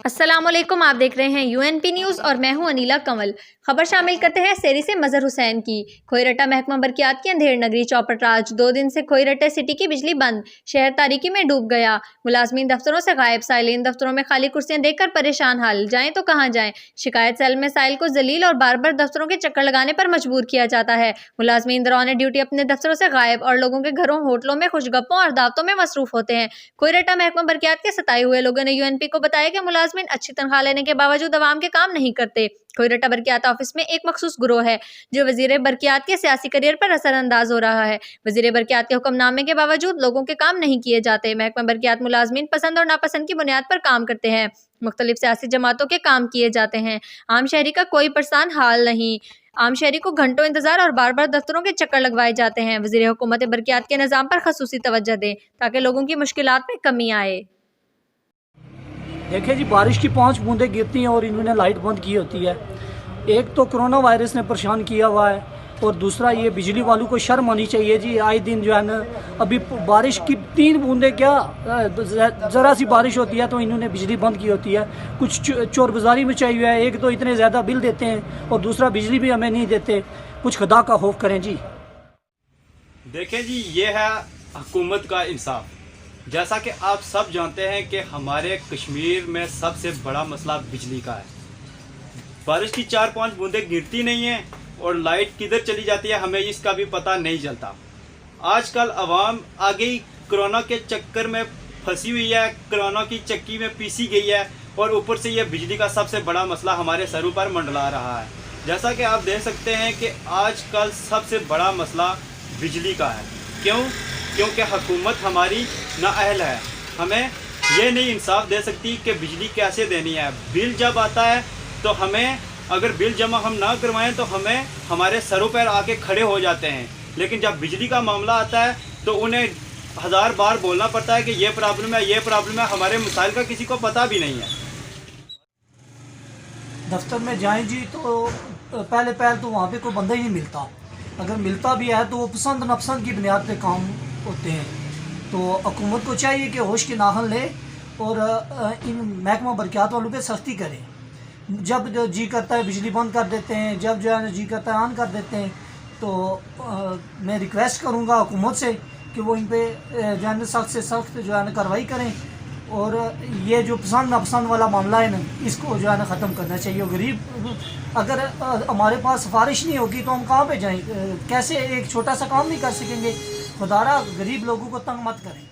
अस्सलामुअलैकुम, आप देख रहे हैं यूएनपी न्यूज़ और मैं हूं अनीला कंवल। खबर शामिल करते हैं सेरी से मजहर हुसैन की। खोईरटा महकमा बरकियात की अंधेर नगरी चौपटराज 2 दिन से खोईरटा सिटी की बिजली बंद, शहर तारीकी में डूब गया। मुलाजमीन दफ्तरों से गायब, साइलिन दफ्तरों में खाली कुर्सियां देखकर परेशान हाल, जाएं तो कहां जाएं। शिकायत सेल में साइल को जलील और बार बार दफ्तरों के चक्कर लगाने पर मजबूर किया जाता है। मुलाजमीन दौरान ड्यूटी अपने दफ्तरों से गायब और लोगों के घरों होटलों में खुशगप्पों और दावतों में मसरूफ होते हैं। खोईरटा महकमा बरकियात के सताए हुए लोगों ने यूएनपी को बताया कि मुलाजमीन अच्छी तनख्वाह लेने के बावजूद अवाम के काम नहीं करते। खोईरटा बरकियात ऑफिस में एक मखसूस ग्रोह है जो वजीर बरकियात के सियासी करियर पर असरअंदाज हो रहा है। वजीर बरकियात के हुक्मनामे के बावजूद लोगों के काम नहीं किए जाते। महकमा बरकियात मुलाजमीन पसंद और नापसंद की बुनियाद पर काम करते हैं। मुख्तलिफ सियासी जमातों के काम किए जाते हैं। आम शहरी का कोई परेशान हाल नहीं। आम शहरी को घंटों इंतजार और बार बार दफ्तरों के चक्कर लगवाए जाते हैं। वजीर हुकूमत बरकियात के निज़ाम पर खसूसी तवज्जो दें ताकि लोगों की मुश्किलात में कमी आए। देखिए जी, बारिश की 5 बूंदें गिरती हैं और इन्होंने लाइट बंद की होती है। एक तो कोरोना वायरस ने परेशान किया हुआ है और दूसरा ये बिजली वालों को शर्म आनी चाहिए जी। आए दिन जो है ना, अभी बारिश की 3 बूंदें क्या ज़रा सी बारिश होती है तो इन्होंने बिजली बंद की होती है। कुछ चोर बाजारी में चाहिए है। एक तो इतने ज़्यादा बिल देते हैं और दूसरा बिजली भी हमें नहीं देते। कुछ खुदा का खौफ करें जी। देखें जी, ये है हुकूमत का इंसाफ। जैसा कि आप सब जानते हैं कि हमारे कश्मीर में सबसे बड़ा मसला बिजली का है। बारिश की 4-5 बूंदें गिरती नहीं हैं और लाइट किधर चली जाती है हमें इसका भी पता नहीं चलता। आजकल अवाम आगे ही कोरोना के चक्कर में फंसी हुई है, कोरोना की चक्की में पीसी गई है और ऊपर से यह बिजली का सबसे बड़ा मसला हमारे सरों पर मंडला रहा है। जैसा कि आप देख सकते हैं कि आजकल सबसे बड़ा मसला बिजली का है। क्योंकि हुकूमत हमारी नाअहल है। हमें ये नहीं इंसाफ दे सकती कि बिजली कैसे देनी है। बिल जब आता है तो हमें, अगर बिल जमा हम ना करवाएं तो हमें हमारे सरों पर आके खड़े हो जाते हैं। लेकिन जब बिजली का मामला आता है तो उन्हें 1000 बार बोलना पड़ता है कि ये प्रॉब्लम है, ये प्रॉब्लम है। हमारे मसाइल का किसी को पता भी नहीं है। दफ्तर में जाएं जी तो पहले तो वहाँ पे कोई बंदा ही नहीं मिलता। अगर मिलता भी है तो वो पसंद नापसंद की बुनियाद पे काम होते हैं। तो हुकूमत को चाहिए कि होश की नाहन ले और इन महकमा बरकियात वालों पे सख्ती करें। जब जो जी करता है बिजली बंद कर देते हैं, जब जो है जी करता है ऑन कर देते हैं। तो मैं रिक्वेस्ट करूँगा हुकूमत से कि वो इन पर जो है सख्त से सख्त जो है ना कार्रवाई करें और ये जो पसंद नापसंद वाला मामला है ना, इसको जो है ना ख़त्म करना चाहिए। गरीब, अगर हमारे पास सिफारिश नहीं होगी तो हम कहाँ पे जाएं? कैसे एक छोटा सा काम नहीं कर सकेंगे? खुदारा गरीब लोगों को तंग मत करें।